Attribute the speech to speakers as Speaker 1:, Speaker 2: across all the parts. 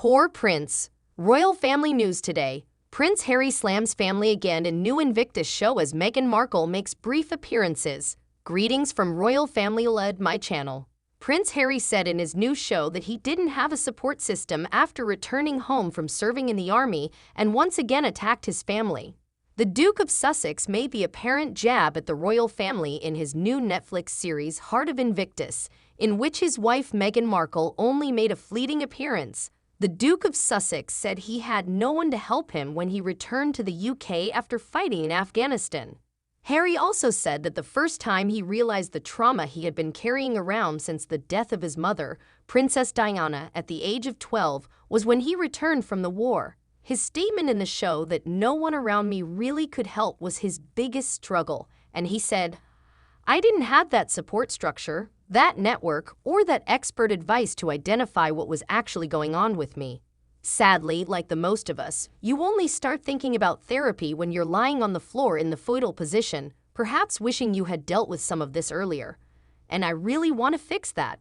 Speaker 1: Poor Prince. Royal family news today. Prince Harry slams family again in new Invictus show as Meghan Markle makes brief appearances. Greetings from royal family led my channel. Prince Harry said in his new show that he didn't have a support system after returning home from serving in the army and once again attacked his family. The Duke of Sussex made the apparent jab at the royal family in his new Netflix series Heart of Invictus, in which his wife Meghan Markle only made a fleeting appearance. The Duke of Sussex said he had no one to help him when he returned to the UK after fighting in Afghanistan. Harry also said that the first time he realized the trauma he had been carrying around since the death of his mother, Princess Diana, at the age of 12, was when he returned from the war. His statement in the show that no one around me really could help was his biggest struggle, and he said, "I didn't have that support structure, that network, or that expert advice to identify what was actually going on with me." Sadly, like the most of us, you only start thinking about therapy when you're lying on the floor in the fetal position, perhaps wishing you had dealt with some of this earlier. And I really want to fix that.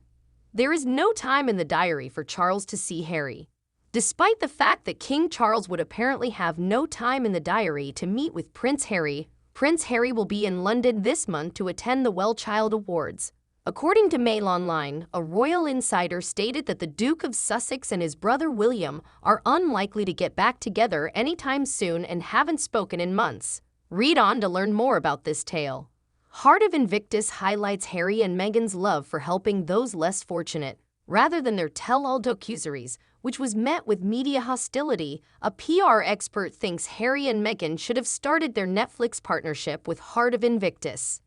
Speaker 1: There is no time in the diary for Charles to see Harry. Despite the fact that King Charles would apparently have no time in the diary to meet with Prince Harry will be in London this month to attend the Well Child Awards. According to Mail Online, a royal insider stated that the Duke of Sussex and his brother William are unlikely to get back together anytime soon and haven't spoken in months. Read on to learn more about this tale. Heart of Invictus highlights Harry and Meghan's love for helping those less fortunate, rather than their tell-all docuseries, which was met with media hostility. A PR expert thinks Harry and Meghan should have started their Netflix partnership with Heart of Invictus.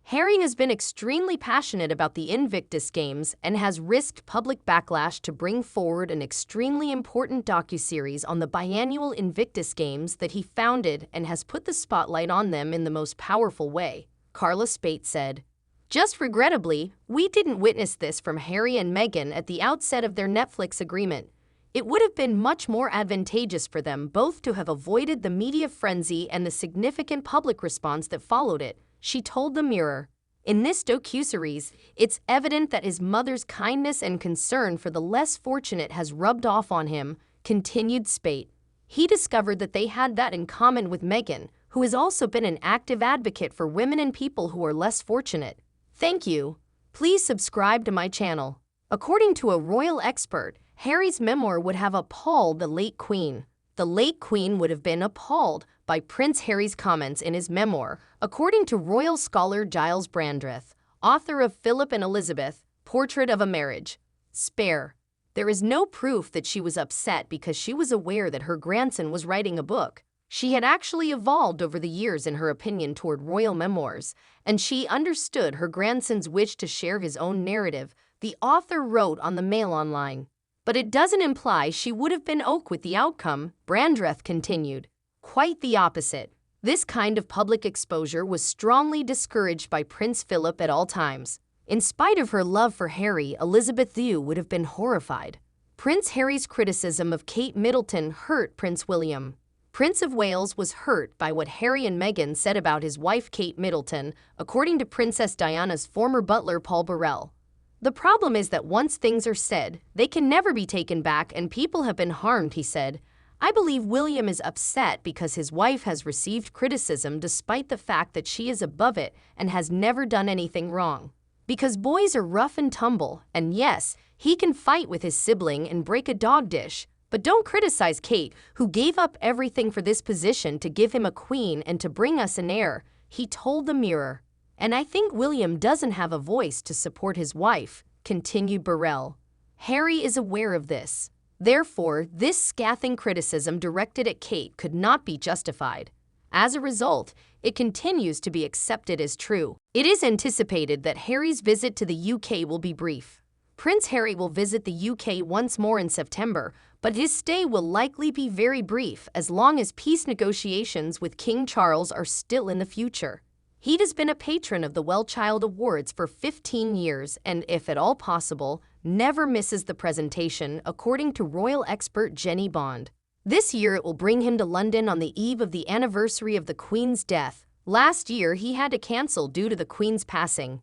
Speaker 1: Harry has been extremely passionate about the Invictus Games and has risked public backlash to bring forward an extremely important docuseries on the biannual Invictus Games that he founded and has put the spotlight on them in the most powerful way, Carla Spate said. "Just regrettably, we didn't witness this from Harry and Meghan at the outset of their Netflix agreement. It would have been much more advantageous for them both to have avoided the media frenzy and the significant public response that followed it," she told the Mirror. In this docuseries, it's evident that his mother's kindness and concern for the less fortunate has rubbed off on him, continued Spate. He discovered that they had that in common with Meghan, who has also been an active advocate for women and people who are less fortunate. Thank you. Please subscribe to my channel. According to a royal expert, Harry's memoir would have appalled the late Queen. The late Queen would have been appalled by Prince Harry's comments in his memoir, according to royal scholar Giles Brandreth, author of Philip and Elizabeth, Portrait of a Marriage. Spare. There is no proof that she was upset because she was aware that her grandson was writing a book. She had actually evolved over the years in her opinion toward royal memoirs, and she understood her grandson's wish to share his own narrative, the author wrote on the Mail Online. But it doesn't imply she would have been okay with the outcome, Brandreth continued. Quite the opposite. This kind of public exposure was strongly discouraged by Prince Philip at all times. In spite of her love for Harry, Elizabeth II would have been horrified. Prince Harry's criticism of Kate Middleton hurt Prince William. Prince of Wales was hurt by what Harry and Meghan said about his wife Kate Middleton, according to Princess Diana's former butler Paul Burrell. "The problem is that once things are said, they can never be taken back and people have been harmed," he said. "I believe William is upset because his wife has received criticism despite the fact that she is above it and has never done anything wrong. Because boys are rough and tumble, and yes, he can fight with his sibling and break a dog dish. But don't criticize Kate, who gave up everything for this position to give him a queen and to bring us an heir," he told the Mirror. "And I think William doesn't have a voice to support his wife," continued Burrell. "Harry is aware of this. Therefore, this scathing criticism directed at Kate could not be justified. As a result, it continues to be accepted as true. It is anticipated that Harry's visit to the UK will be brief. Prince Harry will visit the UK once more in September, but his stay will likely be very brief as long as peace negotiations with King Charles are still in the future. He has been a patron of the Well Child Awards for 15 years and, if at all possible, never misses the presentation, according to royal expert Jenny Bond. This year it will bring him to London on the eve of the anniversary of the Queen's death. Last year he had to cancel due to the Queen's passing.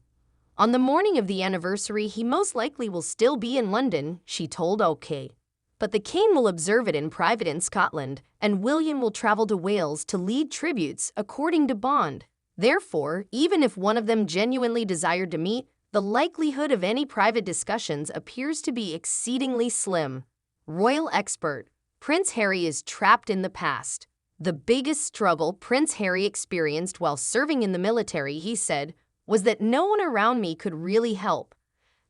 Speaker 1: On the morning of the anniversary, he most likely will still be in London, she told OK. but the King will observe it in private in Scotland, and William will travel to Wales to lead tributes, according to Bond. Therefore, even if one of them genuinely desired to meet, the likelihood of any private discussions appears to be exceedingly slim. Royal expert: Prince Harry is trapped in the past. The biggest struggle Prince Harry experienced while serving in the military, he said, was that no one around me could really help.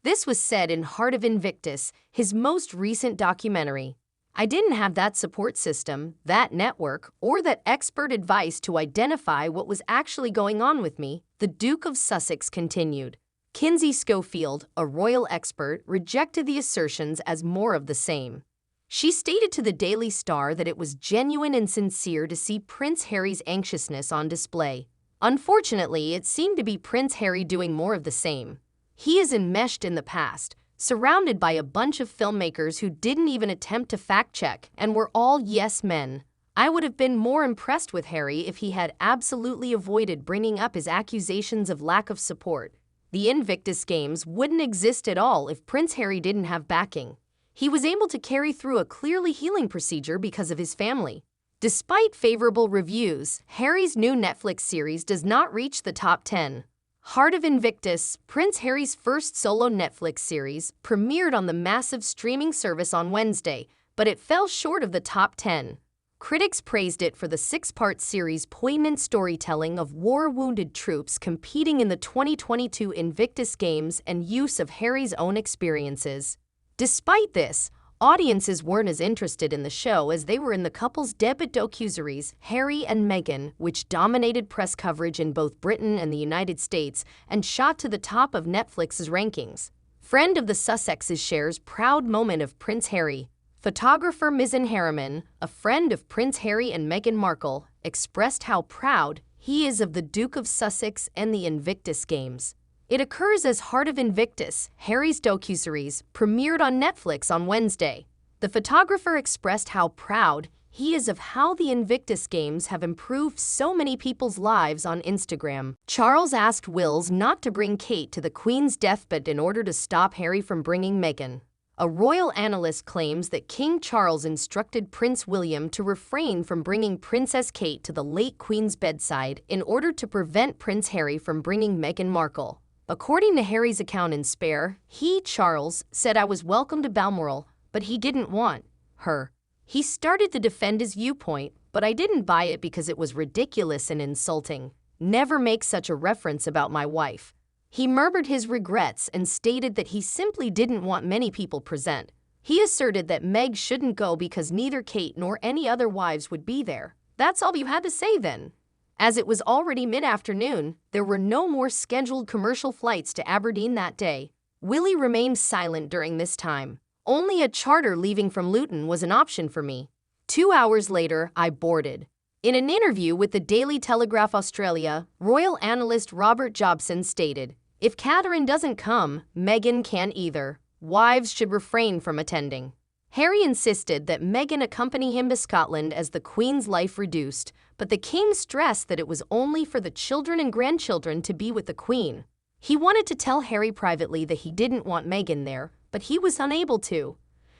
Speaker 1: This was said in Heart of Invictus, his most recent documentary. I didn't have that support system, that network, or that expert advice to identify what was actually going on with me, the Duke of Sussex continued. Kinsey Schofield, a royal expert, rejected the assertions as more of the same. She stated to the Daily Star that it was genuine and sincere to see Prince Harry's anxiousness on display. Unfortunately, it seemed to be Prince Harry doing more of the same. He is enmeshed in the past, surrounded by a bunch of filmmakers who didn't even attempt to fact-check and were all yes men. I would have been more impressed with Harry if he had absolutely avoided bringing up his accusations of lack of support. The Invictus Games wouldn't exist at all if Prince Harry didn't have backing. He was able to carry through a clearly healing procedure because of his family. Despite favorable reviews, Harry's new Netflix series does not reach the top 10. Heart of Invictus, Prince Harry's first solo Netflix series, premiered on the massive streaming service on Wednesday, but it fell short of the top 10. Critics praised it for the 6-part series' poignant storytelling of war-wounded troops competing in the 2022 Invictus Games and use of Harry's own experiences. Despite this, audiences weren't as interested in the show as they were in the couple's debut docuseries, Harry and Meghan, which dominated press coverage in both Britain and the United States and shot to the top of Netflix's rankings. Friend of the Sussexes shares proud moment of Prince Harry. Photographer Mizzen Harriman, a friend of Prince Harry and Meghan Markle, expressed how proud he is of the Duke of Sussex and the Invictus Games. It occurs as Heart of Invictus, Harry's docuseries, premiered on Netflix on Wednesday. The photographer expressed how proud he is of how the Invictus Games have improved so many people's lives on Instagram. Charles asked Wills not to bring Kate to the Queen's deathbed in order to stop Harry from bringing Meghan. A royal analyst claims that King Charles instructed Prince William to refrain from bringing Princess Kate to the late Queen's bedside in order to prevent Prince Harry from bringing Meghan Markle. According to Harry's account in Spare, he, Charles, said I was welcome to Balmoral, but he didn't want her. He started to defend his viewpoint, but I didn't buy it because it was ridiculous and insulting. Never make such a reference about my wife. He murmured his regrets and stated that he simply didn't want many people present. He asserted that Meg shouldn't go because neither Kate nor any other wives would be there. That's all you had to say then. As it was already mid-afternoon, there were no more scheduled commercial flights to Aberdeen that day. Willie remained silent during this time. Only a charter leaving from Luton was an option for me. 2 hours later, I boarded. In an interview with the Daily Telegraph Australia, royal analyst Robert Jobson stated, "If Catherine doesn't come, Meghan can't either. Wives should refrain from attending." Harry insisted that Meghan accompany him to Scotland as the Queen's life reduced, but the King stressed that it was only for the children and grandchildren to be with the Queen. He wanted to tell Harry privately that he didn't want Meghan there, but he was unable to.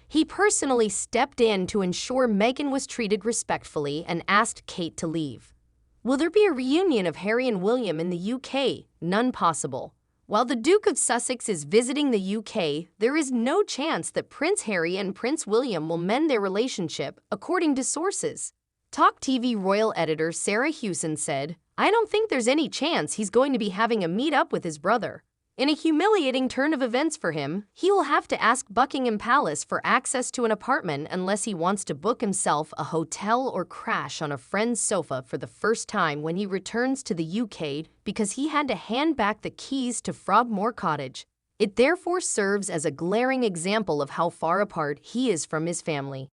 Speaker 1: He personally stepped in to ensure Meghan was treated respectfully and asked Kate to leave. Will there be a reunion of Harry and William in the UK? None possible. While the Duke of Sussex is visiting the UK, there is no chance that Prince Harry and Prince William will mend their relationship, according to sources. Talk TV royal editor Sarah Hewson said, "I don't think there's any chance he's going to be having a meet-up with his brother. In a humiliating turn of events for him, he will have to ask Buckingham Palace for access to an apartment unless he wants to book himself a hotel or crash on a friend's sofa for the first time when he returns to the UK because he had to hand back the keys to Frogmore Cottage. It therefore serves as a glaring example of how far apart he is from his family."